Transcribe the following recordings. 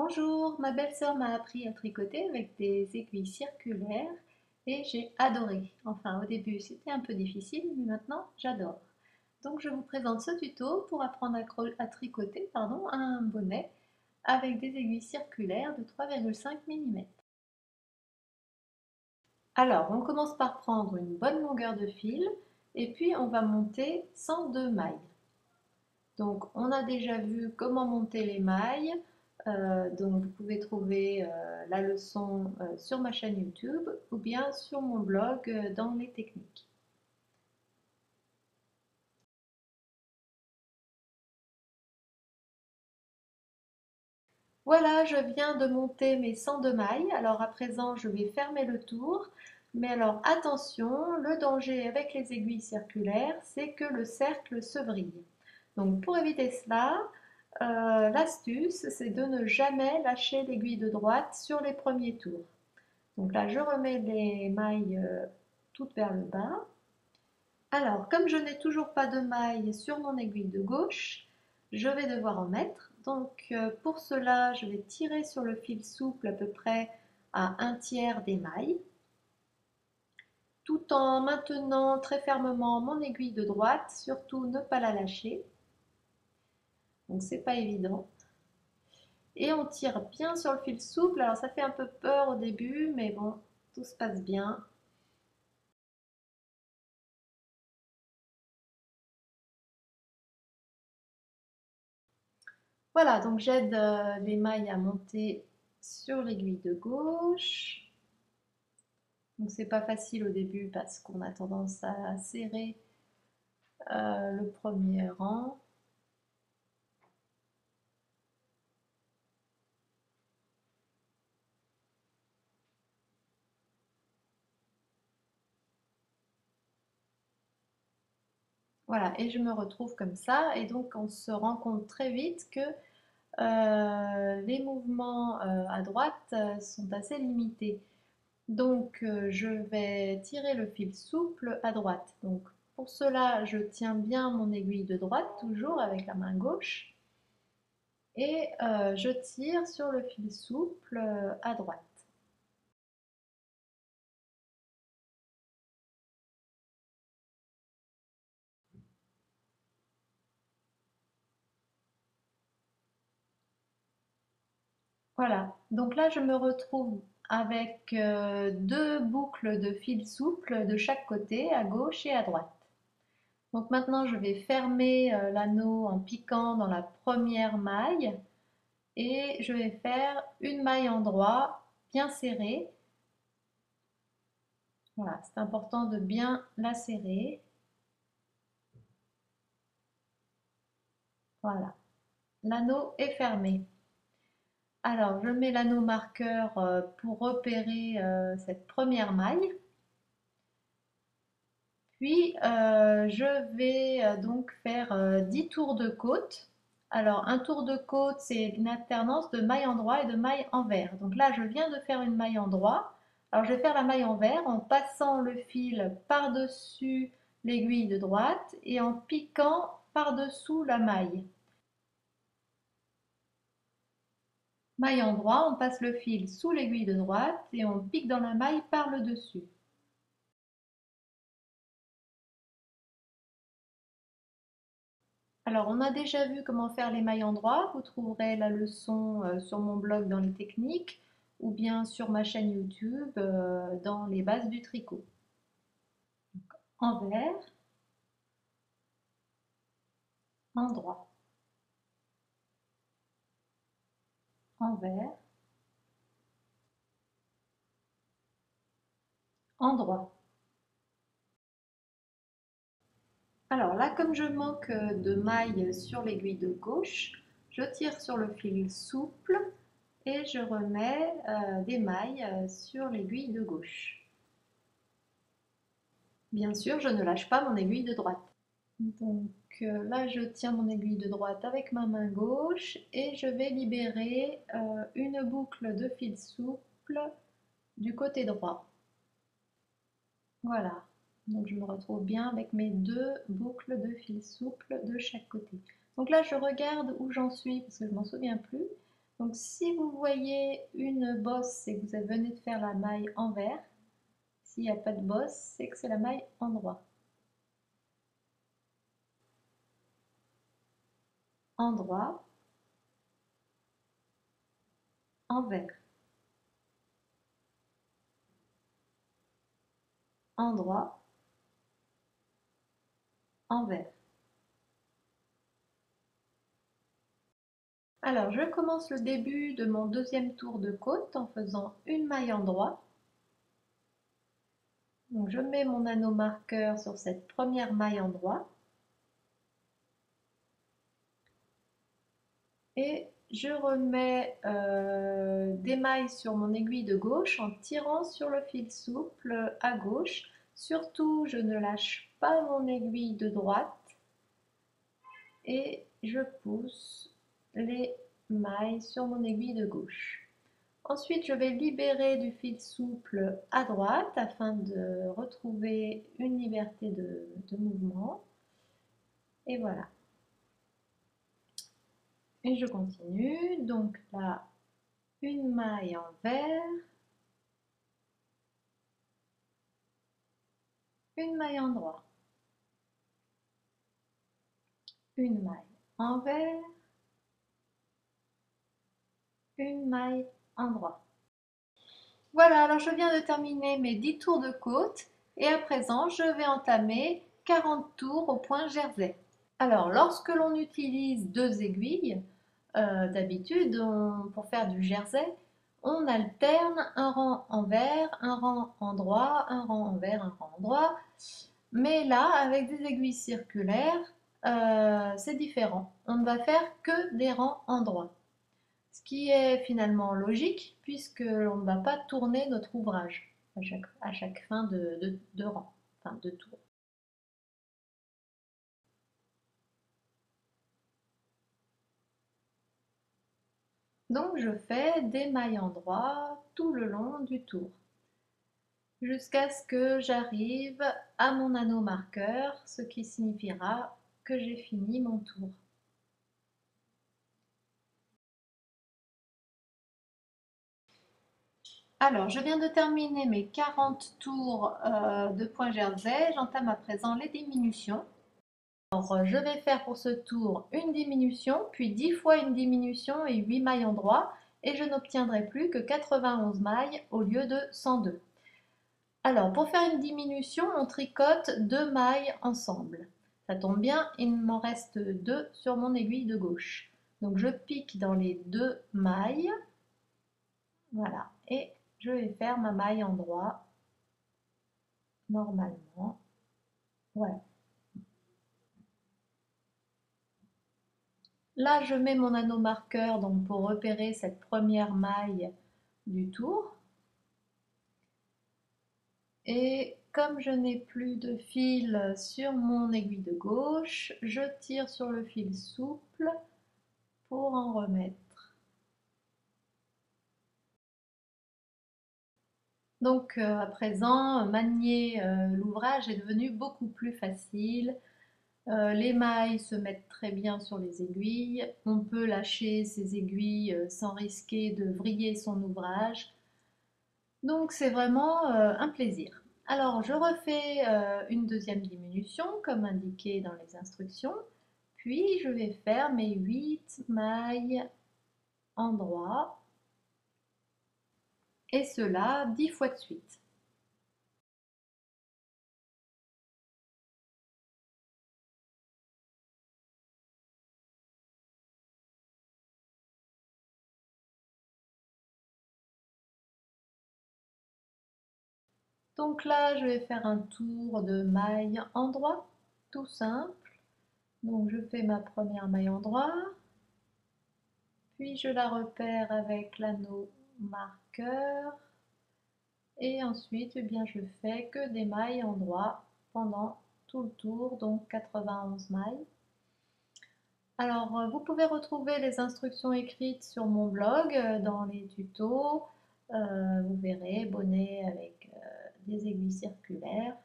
Bonjour, ma belle-sœur m'a appris à tricoter avec des aiguilles circulaires et j'ai adoré. Enfin, au début, c'était un peu difficile, mais maintenant, j'adore. Donc, je vous présente ce tuto pour apprendre à tricoter un bonnet avec des aiguilles circulaires de 3,5 mm. Alors, on commence par prendre une bonne longueur de fil et puis on va monter 102 mailles. Donc, on a déjà vu comment monter les mailles. Donc, vous pouvez trouver la leçon sur ma chaîne YouTube ou bien sur mon blog dans les techniques. Voilà, je viens de monter mes 102 mailles. Alors, à présent, je vais fermer le tour. Mais alors, attention, le danger avec les aiguilles circulaires, c'est que le cercle se vrille. Donc, pour éviter cela, l'astuce, c'est de ne jamais lâcher l'aiguille de droite sur les premiers tours. Donc là, je remets les mailles toutes vers le bas. Alors, comme je n'ai toujours pas de mailles sur mon aiguille de gauche, je vais devoir en mettre. Donc, pour cela, je vais tirer sur le fil souple à peu près à un tiers des mailles, tout en maintenant très fermement mon aiguille de droite, surtout ne pas la lâcher. Donc, c'est pas évident. Et on tire bien sur le fil souple. Alors, ça fait un peu peur au début, mais bon, tout se passe bien. Voilà, donc j'aide les mailles à monter sur l'aiguille de gauche. Donc c'est pas facile au début parce qu'on a tendance à serrer le premier rang. Voilà, et je me retrouve comme ça. Et donc on se rend compte très vite que les mouvements à droite sont assez limités. Donc je vais tirer le fil souple à droite. Donc pour cela, je tiens bien mon aiguille de droite, toujours avec la main gauche. Et je tire sur le fil souple à droite. Voilà, donc là je me retrouve avec deux boucles de fil souple de chaque côté, à gauche et à droite. Donc maintenant je vais fermer l'anneau en piquant dans la première maille et je vais faire une maille en droit bien serrée. Voilà, c'est important de bien la serrer. Voilà, l'anneau est fermé. Alors, je mets l'anneau marqueur pour repérer cette première maille. Puis, je vais donc faire 10 tours de côte. Alors, un tour de côte, c'est une alternance de maille en droit et de maille envers. Donc là, je viens de faire une maille en droit. Alors, je vais faire la maille envers en passant le fil par-dessus l'aiguille de droite et en piquant par-dessous la maille. Maille en droit, on passe le fil sous l'aiguille de droite et on pique dans la maille par le dessus. Alors, on a déjà vu comment faire les mailles en droit. Vous trouverez la leçon sur mon blog dans les techniques ou bien sur ma chaîne YouTube dans les bases du tricot. Envers, endroit, envers, endroit. Alors là, comme je manque de mailles sur l'aiguille de gauche, je tire sur le fil souple et je remets des mailles sur l'aiguille de gauche. Bien sûr, je ne lâche pas mon aiguille de droite. Donc là, je tiens mon aiguille de droite avec ma main gauche et je vais libérer une boucle de fil souple du côté droit. Voilà, donc je me retrouve bien avec mes deux boucles de fil souple de chaque côté. Donc là, je regarde où j'en suis parce que je m'en souviens plus. Donc si vous voyez une bosse, c'est que vous venez de faire la maille envers. S'il n'y a pas de bosse, c'est que c'est la maille endroit. Endroit, envers. Endroit, envers. Alors, je commence le début de mon deuxième tour de côte en faisant une maille endroit. Donc, je mets mon anneau marqueur sur cette première maille endroit et je remets des mailles sur mon aiguille de gauche en tirant sur le fil souple à gauche. Surtout, je ne lâche pas mon aiguille de droite et je pousse les mailles sur mon aiguille de gauche. Ensuite, je vais libérer du fil souple à droite afin de retrouver une liberté de mouvement. Et voilà. Et je continue. Donc là, une maille envers, une maille endroit, une maille envers, une maille endroit. Voilà, alors je viens de terminer mes 10 tours de côte et à présent je vais entamer 40 tours au point jersey. Alors lorsque l'on utilise deux aiguilles, d'habitude pour faire du jersey, on alterne un rang envers, un rang endroit, un rang envers, un rang endroit. Mais là, avec des aiguilles circulaires, c'est différent. On ne va faire que des rangs endroits. Ce qui est finalement logique puisque l'on ne va pas tourner notre ouvrage à chaque fin de rang, enfin de tour. Donc je fais des mailles endroits tout le long du tour jusqu'à ce que j'arrive à mon anneau marqueur, ce qui signifiera que j'ai fini mon tour. Alors, je viens de terminer mes 40 tours de point jersey. J'entame à présent les diminutions. Alors, je vais faire pour ce tour une diminution, puis 10 fois une diminution et 8 mailles endroit, et je n'obtiendrai plus que 91 mailles au lieu de 102. Alors, pour faire une diminution, on tricote deux mailles ensemble. Ça tombe bien, il m'en reste deux sur mon aiguille de gauche. Donc, je pique dans les deux mailles. Voilà, et je vais faire ma maille endroit normalement. Voilà. Là, je mets mon anneau marqueur donc pour repérer cette première maille du tour. Et comme je n'ai plus de fil sur mon aiguille de gauche, je tire sur le fil souple pour en remettre. Donc à présent, manier l'ouvrage est devenu beaucoup plus facile. Les mailles se mettent très bien sur les aiguilles. On peut lâcher ces aiguilles sans risquer de vriller son ouvrage. Donc c'est vraiment un plaisir. Alors je refais une deuxième diminution comme indiqué dans les instructions. Puis je vais faire mes 8 mailles endroits. Et cela 10 fois de suite. Donc là, je vais faire un tour de maille endroit, tout simple. Donc je fais ma première maille endroit, puis je la repère avec l'anneau marqueur, et ensuite eh bien, je fais que des mailles endroit pendant tout le tour, donc 91 mailles. Alors vous pouvez retrouver les instructions écrites sur mon blog dans les tutos. Vous verrez bonnet avec des aiguilles circulaires.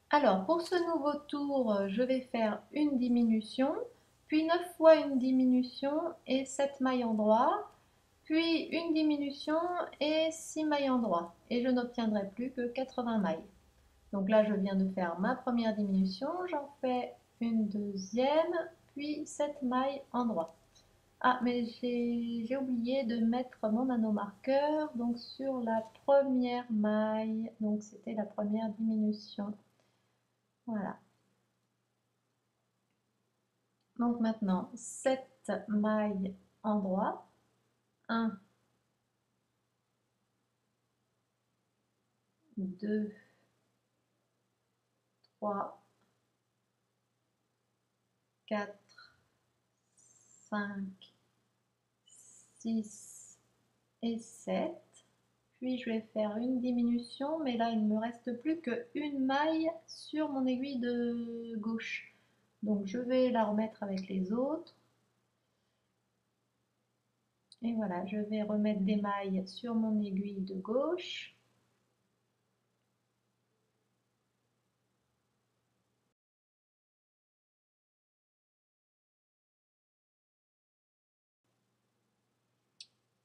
Alors pour ce nouveau tour, je vais faire une diminution, puis 9 fois une diminution et 7 mailles endroits, puis une diminution et 6 mailles endroits, et je n'obtiendrai plus que 80 mailles. Donc là, je viens de faire ma première diminution, j'en fais une deuxième, puis 7 mailles endroits. Ah, mais j'ai oublié de mettre mon nanomarqueur donc sur la première maille, donc c'était la première diminution. Voilà. Donc maintenant, 7 mailles endroits. 1, 2, 3, 4, 5, 6 et 7. Puis je vais faire une diminution, mais là il ne me reste plus qu'une maille sur mon aiguille de gauche. Donc je vais la remettre avec les autres. Et voilà, je vais remettre des mailles sur mon aiguille de gauche.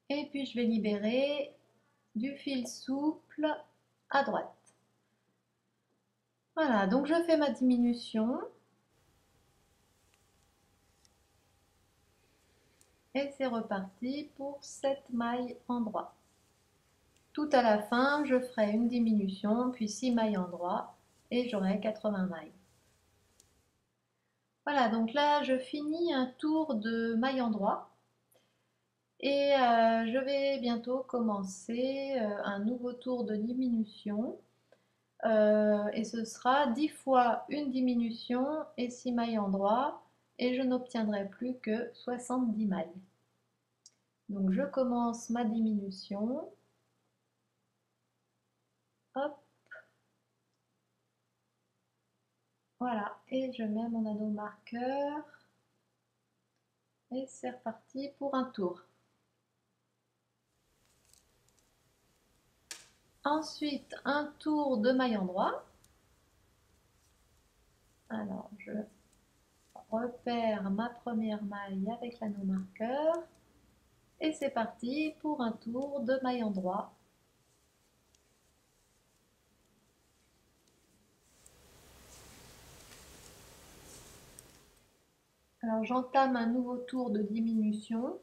Et puis je vais libérer du fil souple à droite. Voilà, donc je fais ma diminution. Et c'est reparti pour 7 mailles endroits. Tout à la fin, je ferai une diminution, puis 6 mailles endroits, et j'aurai 80 mailles. Voilà, donc là, je finis un tour de mailles endroits. Et je vais bientôt commencer un nouveau tour de diminution. Et ce sera 10 fois une diminution et 6 mailles endroits. Et je n'obtiendrai plus que 70 mailles. Donc je commence ma diminution. Hop. Voilà, et je mets mon anneau marqueur. Et c'est reparti pour un tour. Ensuite, un tour de maille endroit. Alors, je repère ma première maille avec l'anneau marqueur. Et c'est parti pour un tour de maille endroit. Alors, j'entame un nouveau tour de diminution.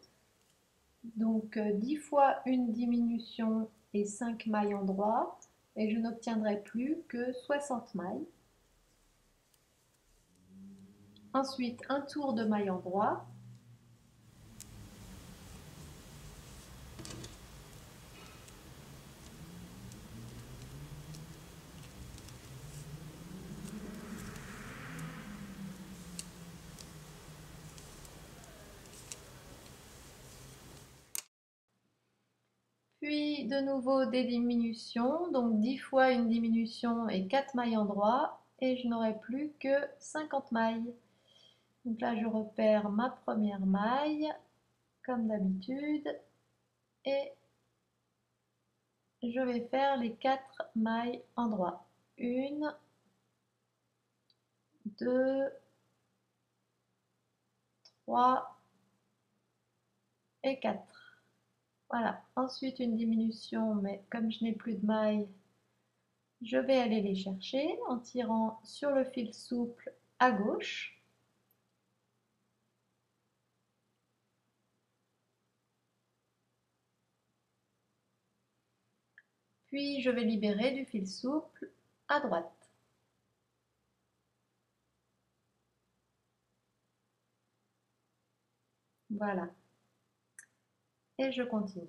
Donc, 10 fois une diminution et 5 mailles endroit. Et je n'obtiendrai plus que 60 mailles. Ensuite, un tour de maille endroit. Puis de nouveau des diminutions, donc 10 fois une diminution et 4 mailles endroit, et je n'aurai plus que 50 mailles. Donc là, je repère ma première maille, comme d'habitude, et je vais faire les 4 mailles endroit. 1, 2, 3 et 4. Voilà, ensuite une diminution, mais comme je n'ai plus de mailles, je vais aller les chercher en tirant sur le fil souple à gauche. Puis je vais libérer du fil souple à droite. Voilà. Et je continue.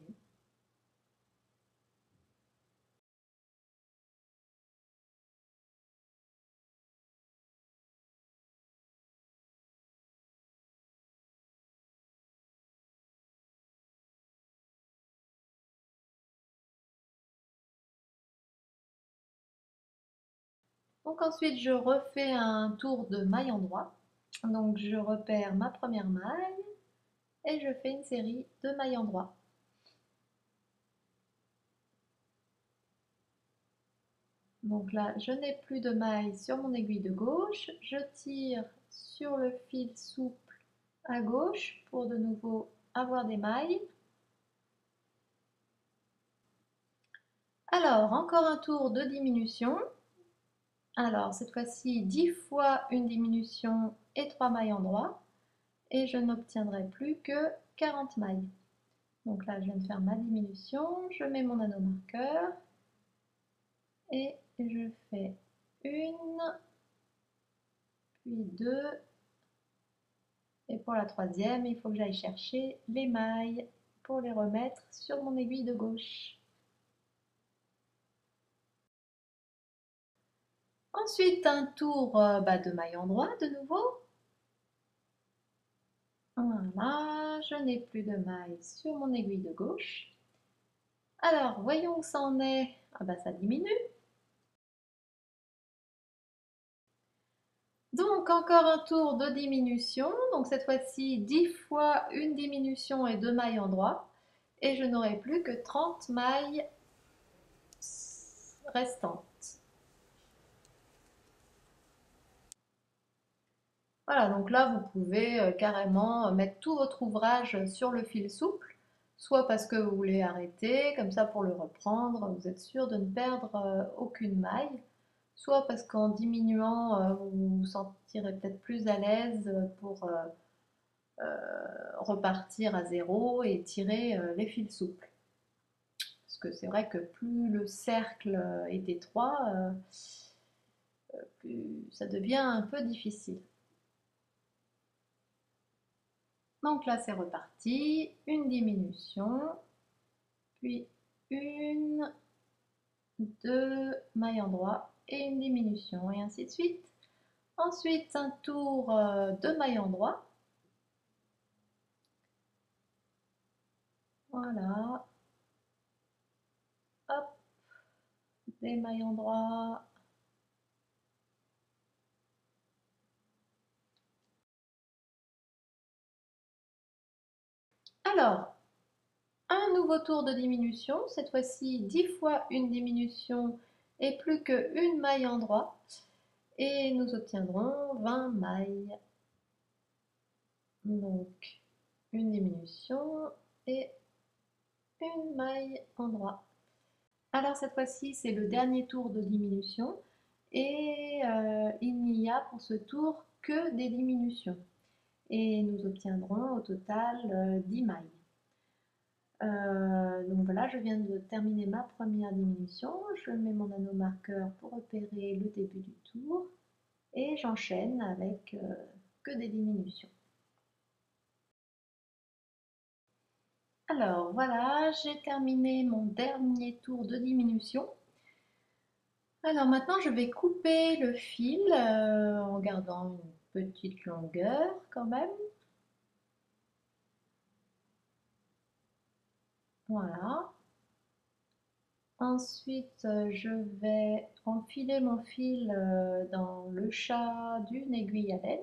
Donc ensuite, je refais un tour de maille endroit. Donc je repère ma première maille et je fais une série de mailles endroit. Donc là, je n'ai plus de mailles sur mon aiguille de gauche. Je tire sur le fil souple à gauche. à gauche pour de nouveau avoir des mailles. Alors, encore un tour de diminution. Alors, cette fois-ci, 10 fois une diminution et 3 mailles endroit. Et je n'obtiendrai plus que 40 mailles. Donc là, je viens de faire ma diminution. Je mets mon anneau marqueur. Et je fais une, puis deux. Et pour la troisième, il faut que j'aille chercher les mailles pour les remettre sur mon aiguille de gauche. Ensuite, un tour de maille endroit de nouveau. Voilà, je n'ai plus de mailles sur mon aiguille de gauche. Alors, voyons où ça en est. Ah bah ça diminue. Donc, encore un tour de diminution. Donc, cette fois-ci, 10 fois une diminution et 2 mailles endroit. Et je n'aurai plus que 30 mailles restantes. Voilà, donc là, vous pouvez carrément mettre tout votre ouvrage sur le fil souple, soit parce que vous voulez arrêter, comme ça pour le reprendre, vous êtes sûr de ne perdre aucune maille, soit parce qu'en diminuant, vous vous sentirez peut-être plus à l'aise pour repartir à zéro et tirer les fils souples. Parce que c'est vrai que plus le cercle est étroit, plus ça devient un peu difficile. Donc là, c'est reparti. Une diminution, puis une, deux mailles endroit et une diminution, et ainsi de suite. Ensuite, un tour de mailles endroit. Voilà. Hop, des mailles endroit. Alors, un nouveau tour de diminution, cette fois-ci 10 fois une diminution et plus qu'une maille endroit. Et nous obtiendrons 20 mailles. Donc, une diminution et une maille endroit. Alors cette fois-ci, c'est le dernier tour de diminution et il n'y a pour ce tour que des diminutions. Et nous obtiendrons au total 10 mailles. Donc voilà, je viens de terminer ma première diminution. Je mets mon anneau marqueur pour repérer le début du tour et j'enchaîne avec que des diminutions. Alors voilà, j'ai terminé mon dernier tour de diminution. Alors maintenant, je vais couper le fil en gardant une petite longueur quand même. Voilà. Ensuite, je vais enfiler mon fil dans le chat d'une aiguille à laine.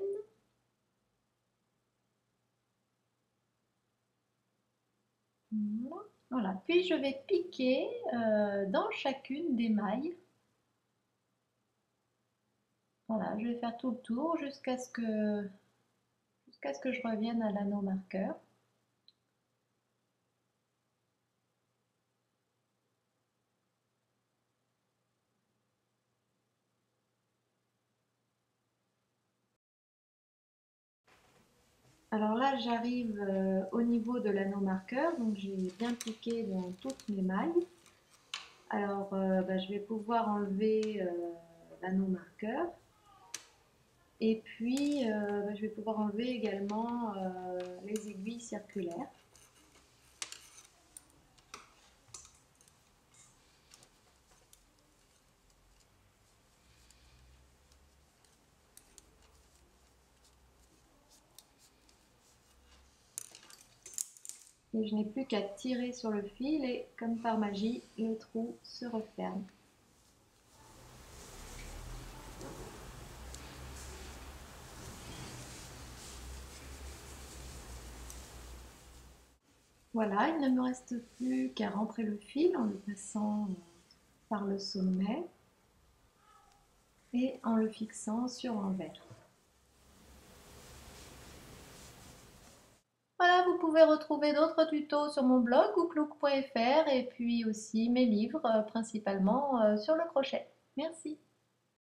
Voilà. Puis je vais piquer dans chacune des mailles. Voilà, je vais faire tout le tour jusqu'à ce que je revienne à l'anneau marqueur. Alors là, j'arrive au niveau de l'anneau marqueur, donc j'ai bien piqué dans toutes mes mailles. Alors, je vais pouvoir enlever l'anneau marqueur. Et puis, je vais pouvoir enlever également les aiguilles circulaires. Et je n'ai plus qu'à tirer sur le fil et, comme par magie, le trou se referme. Voilà, il ne me reste plus qu'à rentrer le fil en le passant par le sommet et en le fixant sur l'envers. pouvez retrouver d'autres tutos sur mon blog gouklouk.fr et puis aussi mes livres, principalement sur le crochet. Merci.